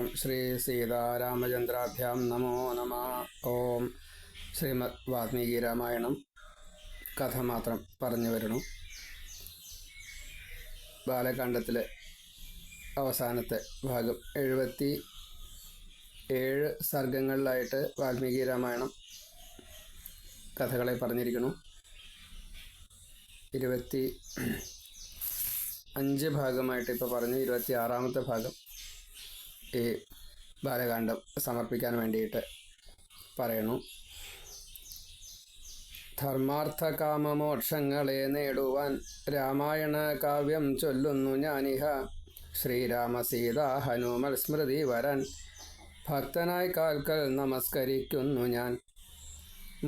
ഓം ശ്രീ സീതാരാമചന്ദ്രാഭ്യാം നമോ നമ. ഓം ശ്രീമദ് വാൽമീകി രാമായണം കഥ മാത്രം പറഞ്ഞു വരുന്നു. ബാലകാണ്ഡത്തിലെ അവസാനത്തെ ഭാഗം 77 സർഗങ്ങളിലായിട്ട് വാൽമീകി രാമായണം കഥകളെ പറഞ്ഞിരിക്കുന്നു. 25 ഭാഗമായിട്ട് ഇപ്പോൾ പറഞ്ഞു. 26ാമത്തെ ഭാഗം ഈ ബാലകാണ്ഡം സമർപ്പിക്കാൻ വേണ്ടിയിട്ട് പറയണു. ധർമാർത്ഥ കാമമോക്ഷങ്ങളെ നേടുവാൻ രാമായണ കാവ്യം ചൊല്ലുന്നു ഞാനിഹ. ശ്രീരാമ സീത ഹനുമൽ സ്മൃതി വരാൻ ഭക്തനായി കാൽക്കൽ നമസ്കരിക്കുന്നു ഞാൻ.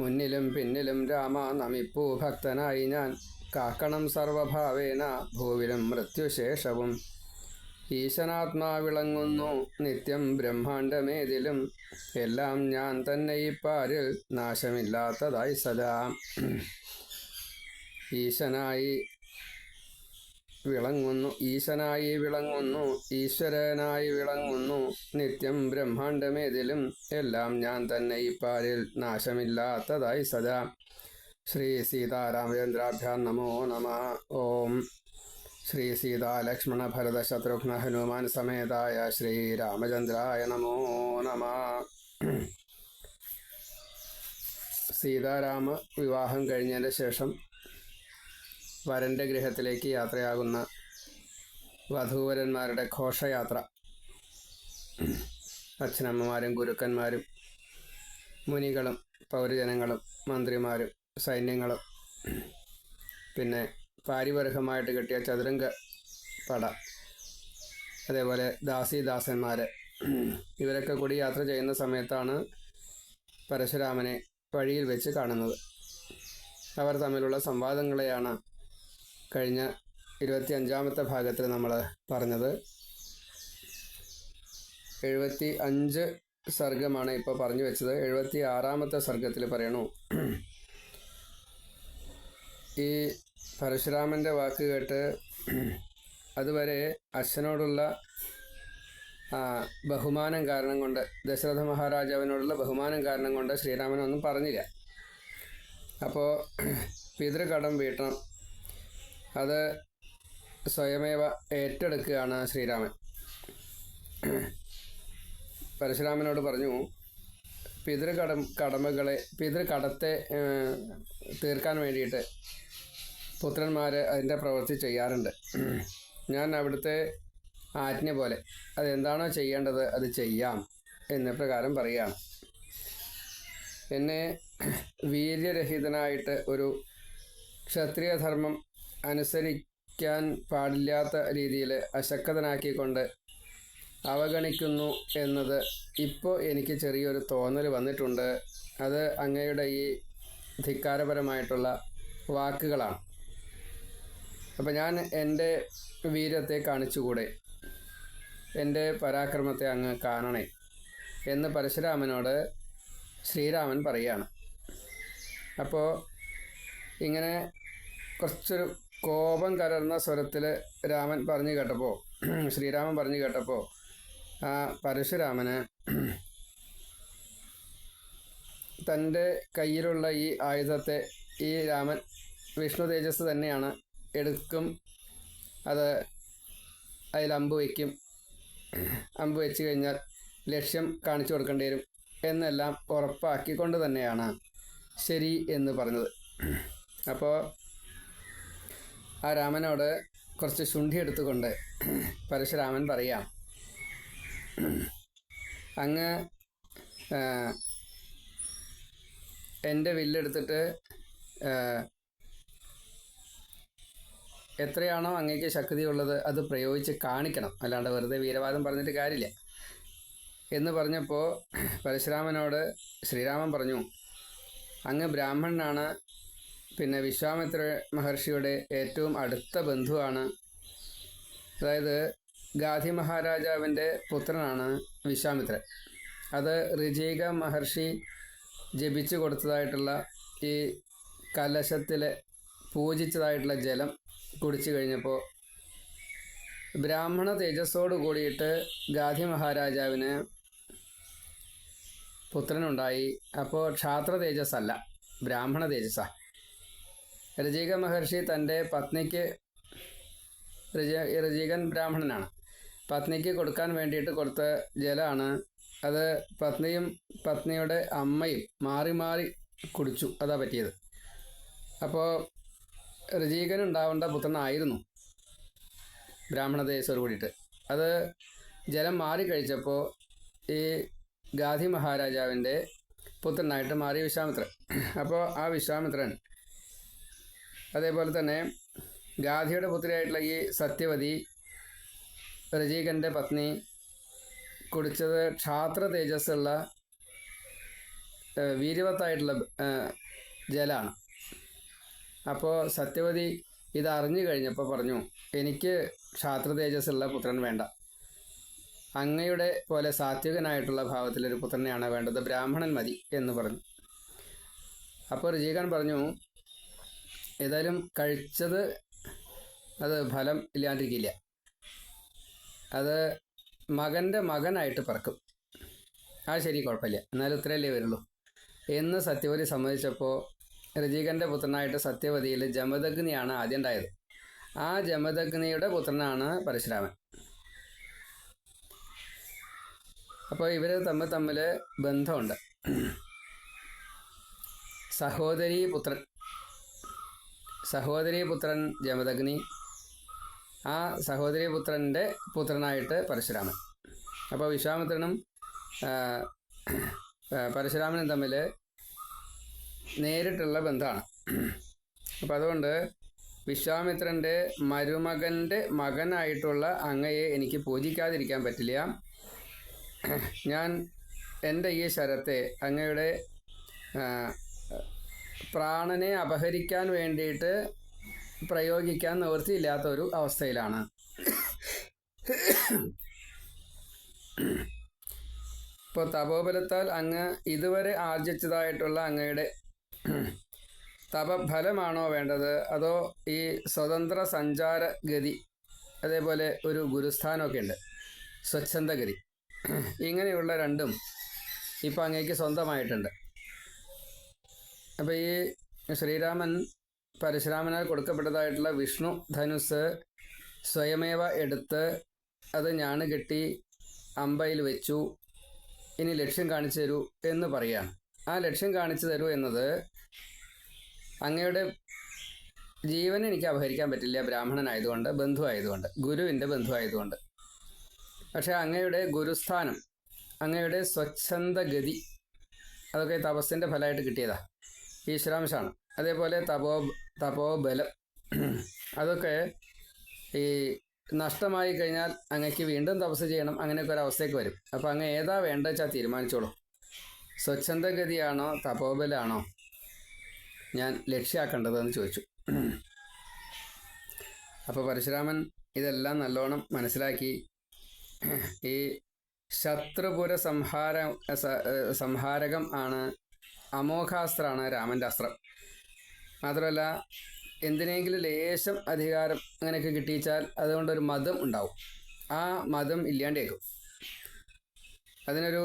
മുന്നിലും പിന്നിലും രാമ നമിപ്പൂ ഭക്തനായി ഞാൻ. കാക്കണം സർവഭാവേന ഭൂവിലും മൃത്യുശേഷവും. ഈശനാത്മാ വിളങ്ങുന്നു നിത്യം ബ്രഹ്മാണ്ടമേതിലും. എല്ലാം ഞാൻ തന്നെ ഈ പാരിൽ നാശമില്ലാത്തതായി സദാ. ഈശനായി വിളങ്ങുന്നു ഈശ്വരനായി വിളങ്ങുന്നു നിത്യം ബ്രഹ്മാണ്ടമേതിലും. എല്ലാം ഞാൻ തന്നെ ഈ പാരിൽ നാശമില്ലാത്തതായി സദാ. ശ്രീ സീതാരാമചന്ദ്രാഭ്യാം നമോ നമ. ഓം ശ്രീ സീതാ ലക്ഷ്മണ ഭരത ശത്രുഘ്ന ഹനുമാൻ സമേതായ ശ്രീരാമചന്ദ്രായ നമോ നമ. സീതാരാമ വിവാഹം കഴിഞ്ഞതിന് ശേഷം വരൻ്റെ ഗൃഹത്തിലേക്ക് യാത്രയാകുന്ന വധൂവരന്മാരുടെ ഘോഷയാത്ര. അച്ഛനമ്മമാരും ഗുരുക്കന്മാരും മുനികളും പൗരജനങ്ങളും മന്ത്രിമാരും സൈന്യങ്ങളും പിന്നെ പാരിവർഗമായിട്ട് കിട്ടിയ ചതുരംഗ പട, അതേപോലെ ദാസീദാസന്മാർ, ഇവരൊക്കെ കൂടി യാത്ര ചെയ്യുന്ന സമയത്താണ് പരശുരാമനെ വഴിയിൽ വെച്ച് കാണുന്നത്. അവർ തമ്മിലുള്ള സംവാദങ്ങളെയാണ് കഴിഞ്ഞ 25ാമത്തെ ഭാഗത്തിൽ നമ്മൾ പറഞ്ഞത്. 75 സർഗമാണ് ഇപ്പോൾ പറഞ്ഞു വെച്ചത്. 76ാമത്തെ സർഗത്തിൽ പറയണു, ഈ പരശുരാമൻ്റെ വാക്ക് കേട്ട് അതുവരെ അച്ഛനോടുള്ള ബഹുമാനം കാരണം കൊണ്ട്, ദശരഥ മഹാരാജാവിനോടുള്ള ബഹുമാനം കാരണം കൊണ്ട് ശ്രീരാമനൊന്നും പറഞ്ഞില്ല. അപ്പോൾ പിതൃകടം വീട്ടണം, അത് സ്വയമേവ ഏറ്റെടുക്കുകയാണ് ശ്രീരാമൻ. പരശുരാമനോട് പറഞ്ഞു, പിതൃകടത്തെ തീർക്കാൻ വേണ്ടിയിട്ട് പുത്രന്മാർ അതിൻ്റെ പ്രവൃത്തി ചെയ്യാറുണ്ട്. ഞാൻ അവിടുത്തെ ആജ്ഞ പോലെ അതെന്താണോ ചെയ്യേണ്ടത് അത് ചെയ്യാം എന്ന പ്രകാരം പറയുകയാണ്. എന്നെ വീര്യരഹിതനായിട്ട് ഒരു ക്ഷത്രിയധർമ്മം അനുസരിക്കാൻ പാടില്ലാത്ത രീതിയിൽ അശക്തനാക്കിക്കൊണ്ട് അവഗണിക്കുന്നു എന്നത് ഇപ്പോൾ എനിക്ക് ചെറിയൊരു തോന്നൽ വന്നിട്ടുണ്ട്. അത് അങ്ങയുടെ ഈ ധിക്കാരപരമായിട്ടുള്ള വാക്കുകളാണ്. അപ്പം ഞാൻ എൻ്റെ വീര്യത്തെ കാണിച്ചുകൂടെ, എൻ്റെ പരാക്രമത്തെ അങ്ങ് കാണണേ എന്ന് പരശുരാമനോട് ശ്രീരാമൻ പറയുകയാണ്. അപ്പോൾ ഇങ്ങനെ കുറച്ചൊരു കോപം കലർന്ന സ്വരത്തിൽ ശ്രീരാമൻ പറഞ്ഞു കേട്ടപ്പോൾ ആ പരശുരാമന് തൻ്റെ കയ്യിലുള്ള ഈ ആയുധത്തെ, ഈ രാമൻ വിഷ്ണു തേജസ് തന്നെയാണ്, എടുക്കും, അത് അതിൽ അമ്പ് വയ്ക്കും, അമ്പ് വെച്ച് കഴിഞ്ഞാൽ ലക്ഷ്യം കാണിച്ചു കൊടുക്കേണ്ടി വരും എന്നെല്ലാം ഉറപ്പാക്കിക്കൊണ്ട് തന്നെയാണ് ശരി എന്ന് പറഞ്ഞത്. അപ്പോൾ ആ രാമനോട് കുറച്ച് ശുണ്ഠി എടുത്തുകൊണ്ട് പരശുരാമൻ പറയാം, അങ്ങ് എൻ്റെ വില്ലെടുത്തിട്ട് എത്രയാണോ അങ്ങേക്ക് ശക്തിയുള്ളത് അത് പ്രയോഗിച്ച് കാണിക്കണം, അല്ലാണ്ട് വെറുതെ വീരവാദം പറഞ്ഞിട്ട് കാര്യമില്ല എന്ന് പറഞ്ഞപ്പോൾ പരശുരാമനോട് ശ്രീരാമൻ പറഞ്ഞു, അങ്ങ് ബ്രാഹ്മണനാണ്, പിന്നെ വിശ്വാമിത്ര മഹർഷിയുടെ ഏറ്റവും അടുത്ത ബന്ധുവാണ്. അതായത് ഗാധി മഹാരാജാവിൻ്റെ പുത്രനാണ് വിശ്വാമിത്രൻ. അത് ഋചീക മഹർഷി ജപിച്ചു കൊടുത്തതായിട്ടുള്ള ഈ കലശത്തിൽ പൂജിച്ചതായിട്ടുള്ള ജലം കുടിച്ചു കഴിഞ്ഞപ്പോൾ ബ്രാഹ്മണ തേജസ്സോട് കൂടിയിട്ട് ഗാധി മഹാരാജാവിന് പുത്രനുണ്ടായി. അപ്പോൾ ക്ഷാത്ര തേജസ്സല്ല, ബ്രാഹ്മണ തേജസ്സാ. ഋചിക മഹർഷി തൻ്റെ പത്നിക്ക്, ഋചികൻ ബ്രാഹ്മണനാണ്, പത്നിക്ക് കൊടുക്കാൻ വേണ്ടിയിട്ട് കൊടുത്ത ജലമാണ് അത്. പത്നിയും പത്നിയുടെ അമ്മയും മാറി മാറി കുടിച്ചു, അതാ പറ്റിയത്. അപ്പോൾ ഋചികനുണ്ടാവേണ്ട പുത്രനായിരുന്നു ബ്രാഹ്മണ തേജസ്സോട് കൂടിയിട്ട്. അത് ജലം മാറി കഴിച്ചപ്പോൾ ഈ ഗാധി മഹാരാജാവിൻ്റെ പുത്രനായിട്ട് മാറി വിശ്വാമിത്രൻ. അപ്പോൾ ആ വിശ്വാമിത്രൻ, അതേപോലെ തന്നെ ഗാധിയുടെ പുത്രിയായിട്ടുള്ള ഈ സത്യവതി, ഋചികൻ്റെ പത്നി, കുടിച്ചത് ക്ഷാത്ര തേജസ്സുള്ള വീര്യവത്തായിട്ടുള്ള ജലമാണ്. അപ്പോൾ സത്യവതി ഇത് അറിഞ്ഞു കഴിഞ്ഞപ്പോൾ പറഞ്ഞു, എനിക്ക് ക്ഷാത്ര തേജസ്സുള്ള പുത്രൻ വേണ്ട, അങ്ങയുടെ പോലെ സാത്വികനായിട്ടുള്ള ഭാവത്തിലൊരു പുത്രനെയാണ് വേണ്ടത്, ബ്രാഹ്മണൻ മതി എന്ന് പറഞ്ഞു. അപ്പോൾ ഋചികൻ പറഞ്ഞു, ഏതായാലും കഴിച്ചത് അത് ഫലം ഇല്ലാണ്ടിരിക്കില്ല, അത് മകൻ്റെ മകനായിട്ട് പിറക്കും, ആ ശരി, കുഴപ്പമില്ല, എന്നാലും ഇത്രയല്ലേ വരുള്ളൂ എന്ന് സത്യവതി സമ്മതിച്ചപ്പോൾ ഋചികൻ്റെ പുത്രനായിട്ട് സത്യവതിയിൽ ജമദഗ്നിയാണ് ആദ്യം ഉണ്ടായത്. ആ ജമദഗ്നിയുടെ പുത്രനാണ് പരശുരാമൻ. അപ്പോൾ ഇവർ തമ്മിൽ ബന്ധമുണ്ട്. സഹോദരീപുത്രൻ ജമദഗ്നി, ആ സഹോദരീപുത്രൻ്റെ പുത്രനായിട്ട് പരശുരാമൻ. അപ്പോൾ വിശ്വാമിത്രനും പരശുരാമനും തമ്മിൽ നേരിട്ടുള്ള ബന്ധമാണ്. അപ്പം അതുകൊണ്ട് വിശ്വാമിത്രൻ്റെ മരുമകൻ്റെ മകനായിട്ടുള്ള അങ്ങയെ എനിക്ക് പൂജിക്കാതിരിക്കാൻ പറ്റില്ല. ഞാൻ എൻ്റെ ഈ ശരത്തെ അങ്ങയുടെ പ്രാണനെ അപഹരിക്കാൻ വേണ്ടിയിട്ട് പ്രയോഗിക്കാൻ നിവൃത്തിയില്ലാത്തൊരു അവസ്ഥയിലാണ്. ഇപ്പോൾ തപോബലത്താൽ അങ്ങ് ഇതുവരെ ആർജിച്ചതായിട്ടുള്ള അങ്ങയുടെ തപഫലമാണോ വേണ്ടത്, അതോ ഈ സ്വതന്ത്ര സഞ്ചാര ഗതി, അതേപോലെ ഒരു ഗുരുസ്ഥാനമൊക്കെ ഉണ്ട്, സ്വച്ഛന്ദഗതി, ഇങ്ങനെയുള്ള രണ്ടും ഇപ്പം അങ്ങേക്ക് സ്വന്തമായിട്ടുണ്ട്. അപ്പോൾ ഈ ശ്രീരാമൻ പരശുരാമനാൽ കൊടുക്കപ്പെട്ടതായിട്ടുള്ള വിഷ്ണു ധനുസ് സ്വയമേവ എടുത്ത് അത് ഞാണ് കെട്ടി അമ്പയിൽ വെച്ചു, ഇനി ലക്ഷ്യം കാണിച്ചു തരൂ എന്ന് പറയുകയാണ്. ആ ലക്ഷ്യം കാണിച്ചു തരൂ എന്നത് അങ്ങയുടെ ജീവനെ എനിക്ക് അപഹരിക്കാൻ പറ്റില്ല, ബ്രാഹ്മണനായതുകൊണ്ട്, ബന്ധുവായതുകൊണ്ട്, ഗുരുവിൻ്റെ ബന്ധുവായതുകൊണ്ട്. പക്ഷേ അങ്ങയുടെ ഗുരുസ്ഥാനം, അങ്ങയുടെ സ്വച്ഛന്ദഗതി, അതൊക്കെ തപസ്സിൻ്റെ ഫലമായിട്ട് കിട്ടിയതാ, ഈശ്വരാംശമാണ്. അതേപോലെ തപോബലം, അതൊക്കെ ഈ നഷ്ടമായി കഴിഞ്ഞാൽ അങ്ങക്ക് വീണ്ടും തപസ് ചെയ്യണം, അങ്ങനെയൊക്കെ ഒരു അവസ്ഥയ്ക്ക് വരും. അപ്പോൾ അങ്ങ് ഏതാ വേണ്ടത് വെച്ചാൽ തീരുമാനിച്ചോളൂ, സ്വച്ഛന്ദഗതിയാണോ തപോബലാണോ ഞാൻ ലക്ഷ്യമാക്കേണ്ടതെന്ന് ചോദിച്ചു. അപ്പോൾ പരശുരാമൻ ഇതെല്ലാം നല്ലോണം മനസ്സിലാക്കി. ഈ ശത്രുപുര സംഹാരകം ആണ്, അമോഘാസ്ത്രമാണ് രാമൻ്റെ അസ്ത്രം. മാത്രമല്ല എന്തിനെങ്കിലും ലേശം അധികാരം അങ്ങനെയൊക്കെ കിട്ടിച്ചാൽ അതുകൊണ്ടൊരു മതം ഉണ്ടാവും, ആ മതം ഇല്ലാണ്ടേക്കും. അതിനൊരു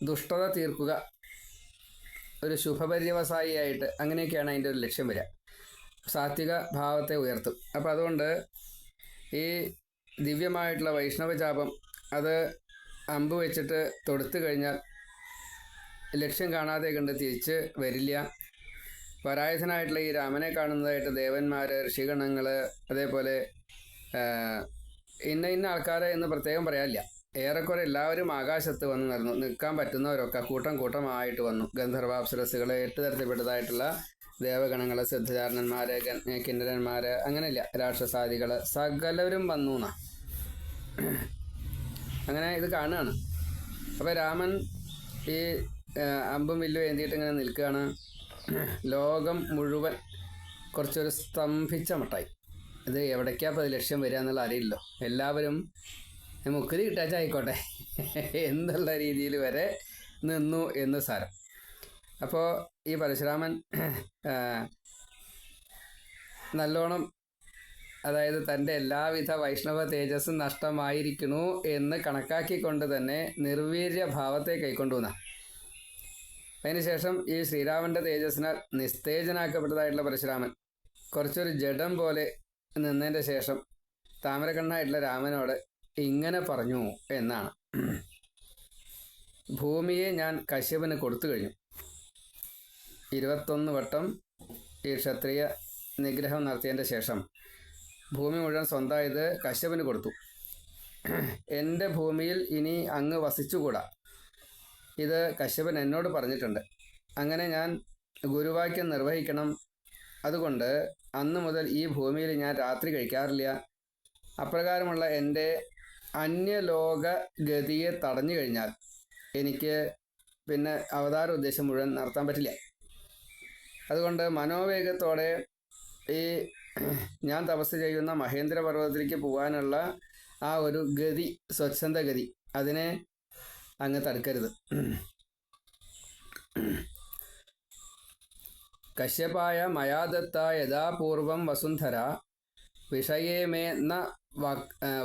ദുഷ്ടത തീർക്കുക, ഒരു ശുഭപര്യവസായിയായിട്ട്, അങ്ങനെയൊക്കെയാണ് അതിൻ്റെ ഒരു ലക്ഷ്യം വരിക. സാത്വിക ഭാവത്തെ ഉയർത്തും. അപ്പോൾ അതുകൊണ്ട് ഈ ദിവ്യമായിട്ടുള്ള വൈഷ്ണവചാപം അത് അമ്പ് വെച്ചിട്ട് തൊടുത്തു കഴിഞ്ഞാൽ ലക്ഷ്യം കാണാതെ കണ്ട് തിരിച്ച് വരില്ല. പരായുധനായിട്ടുള്ള ഈ രാമനെ കാണുന്നതായിട്ട് ദേവന്മാർ, ഋഷിഗണങ്ങൾ, അതേപോലെ ഇന്ന ആൾക്കാരെ എന്ന് പ്രത്യേകം പറയാനില്ല, ഏറെക്കുറെ എല്ലാവരും ആകാശത്ത് വന്ന് നിന്നു, നിൽക്കാൻ പറ്റുന്നവരൊക്കെ കൂട്ടമായിട്ട് വന്നു. ഗന്ധർവാപ്സരസുകൾ, 8 തരത്തിൽപ്പെട്ടതായിട്ടുള്ള ദേവഗണങ്ങൾ, സിദ്ധചാരണന്മാർ, കിന്നരന്മാർ, അങ്ങനെയില്ല, രാക്ഷസാദികൾ, സകലവരും വന്നു എന്നാ. അങ്ങനെ ഇത് കാണുകയാണ്. അപ്പോൾ രാമൻ ഈ അമ്പും വില്ലും ഏന്തിയിട്ട് ഇങ്ങനെ നിൽക്കുകയാണ്. ലോകം മുഴുവൻ കുറച്ചൊരു സ്തംഭിച്ച മട്ടായി. ഇത് എവിടേക്കാപ്പോൾ അത് ലക്ഷ്യം വരിക എന്നുള്ള അറിയില്ലല്ലോ. എല്ലാവരും മുക്കുതി കിട്ടാച്ചായിക്കോട്ടെ എന്നുള്ള രീതിയിൽ വരെ നിന്നു എന്ന് സാരം. അപ്പോൾ ഈ പരശുരാമൻ നല്ലോണം അതായത് തൻ്റെ എല്ലാവിധ വൈഷ്ണവ തേജസ്സും നഷ്ടമായിരിക്കണു എന്ന് കണക്കാക്കിക്കൊണ്ട് തന്നെ നിർവീര്യ ഭാവത്തെ കൈക്കൊണ്ടുവന്ന. അതിനുശേഷം ഈ ശ്രീരാമൻ്റെ തേജസ്സിനാൽ നിസ്തേജനാക്കപ്പെട്ടതായിട്ടുള്ള പരശുരാമൻ കുറച്ചൊരു ജഡം പോലെ നിന്നതിൻ്റെ ശേഷം താമരക്കണ്ണായിട്ടുള്ള രാമനോട് ഇങ്ങനെ പറഞ്ഞു എന്നാണ്: ഭൂമിയെ ഞാൻ കശ്യപന് കൊടുത്തു കഴിഞ്ഞു. 21 വട്ടം ഈ ക്ഷത്രിയ നിഗ്രഹം നടത്തിയതിൻ്റെ ശേഷം ഭൂമി മുഴുവൻ സ്വന്തമായത് കശ്യപന് കൊടുത്തു. എൻ്റെ ഭൂമിയിൽ ഇനി അങ്ങ് വസിച്ചുകൂടാ, ഇത് കശ്യപൻ എന്നോട് പറഞ്ഞിട്ടുണ്ട്. അങ്ങനെ ഞാൻ ഗുരുവാക്യം നിർവഹിക്കണം. അതുകൊണ്ട് അന്ന് മുതൽ ഈ ഭൂമിയിൽ ഞാൻ രാത്രി കഴിക്കാറില്ല. അപ്രകാരമുള്ള എൻ്റെ അന്യലോക ഗതിയെ തടഞ്ഞു കഴിഞ്ഞാൽ എനിക്ക് പിന്നെ അവതാര ഉദ്ദേശം മുഴുവൻ നടത്താൻ പറ്റില്ല. അതുകൊണ്ട് മനോവേഗത്തോടെ ഈ ഞാൻ തപസ് ചെയ്യുന്ന മഹേന്ദ്ര പർവ്വതത്തിലേക്ക് പോകാനുള്ള ആ ഒരു ഗതി, സ്വച്ഛന്ത ഗതി, അതിനെ അങ്ങ് തടുക്കരുത്. കശ്യപായ മയാദത്ത യഥാപൂർവം വസുന്ധര വിഷയേ മേ ന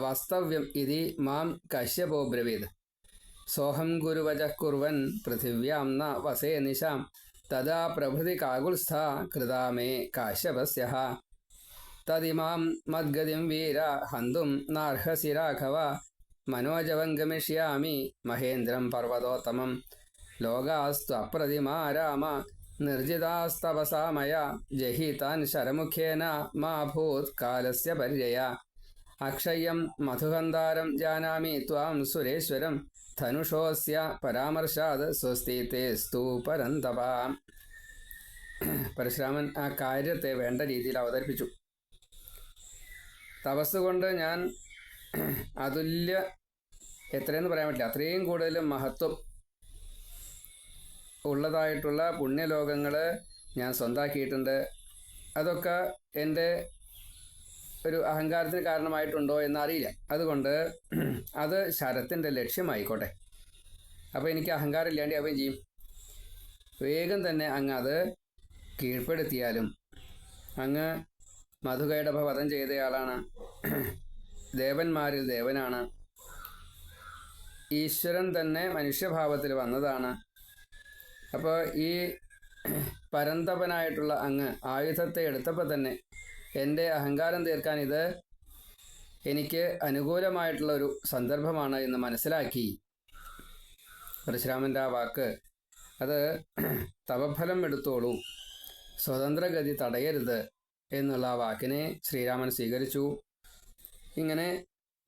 വാസ്തവ്യം ഇതി മാം കശ്യപോ ബ്രവീത്. സോഹം ഗുരുവച കുർവൻ പൃഥിവ്യാം ന വസേ നിശാം തദാ പ്രഭൃതി കാകുൽസ്ഥ കൃതാ മേ കാശ്യപസ്യഃ. തദിമാം മദ്ഗതിം വീര ഹന്തും നാർഹസി രാഘവ മനോജവം ഗമിഷ്യാമി മഹേന്ദ്രം പർവ്വതോത്തമം. ലോകാസ്തു അപ്രതിമാ രാമ നിർജിതാസ്തപസാ മയാ ജഹിതാൻ ശരമുഖേന മാ ഭൂത് കാലസ്യ പര്യയ. അക്ഷയം മധുഹന്താരം ജാനാമി ത്വാം സുരേശ്വരം ധനുഷോസ്യ പരാമർശാത് സ്വസ്തി തേസ്തു പരന്തപ. പരശുരാമൻ ആ കാര്യത്തെ വേണ്ട രീതിയിൽ അവതരിപ്പിച്ചു. തപസ്സുകൊണ്ട് ഞാൻ അതുല്യ, എത്രയെന്ന് പറയാൻ പറ്റില്ല, അത്രയും കൂടുതൽ മഹത്വം ഉള്ളതായിട്ടുള്ള പുണ്യലോകങ്ങൾ ഞാൻ സ്വന്താക്കിയിട്ടുണ്ട്. അതൊക്കെ എൻ്റെ ഒരു അഹങ്കാരത്തിന് കാരണമായിട്ടുണ്ടോ എന്നറിയില്ല. അതുകൊണ്ട് അത് ശരത്തിൻ്റെ ലക്ഷ്യമായിക്കോട്ടെ. അപ്പോൾ എനിക്ക് അഹങ്കാരം ഇല്ലാണ്ട് അവൻ ചെയ്യും. വേഗം തന്നെ അങ്ങ് അത് കീഴ്പ്പെടുത്തിയാലും. അങ്ങ് മധുകൈടഭ വധം ചെയ്തയാളാണ്, ദേവന്മാരിൽ ദേവനാണ്, ഈശ്വരൻ തന്നെ മനുഷ്യഭാവത്തിൽ വന്നതാണ്. അപ്പോൾ ഈ പരന്തപനായിട്ടുള്ള അങ്ങ് ആയുധത്തെ എടുത്തപ്പോൾ തന്നെ എൻ്റെ അഹങ്കാരം തീർക്കാൻ ഇത് എനിക്ക് അനുകൂലമായിട്ടുള്ള ഒരു സന്ദർഭമാണ് എന്ന് മനസ്സിലാക്കി പരശുരാമൻ്റെ ആ വാക്ക്, അത് തപഫലം എടുത്തോളൂ, സ്വതന്ത്രഗതി തടയരുത് എന്നുള്ള ആ വാക്കിനെ ശ്രീരാമൻ സ്വീകരിച്ചു. ഇങ്ങനെ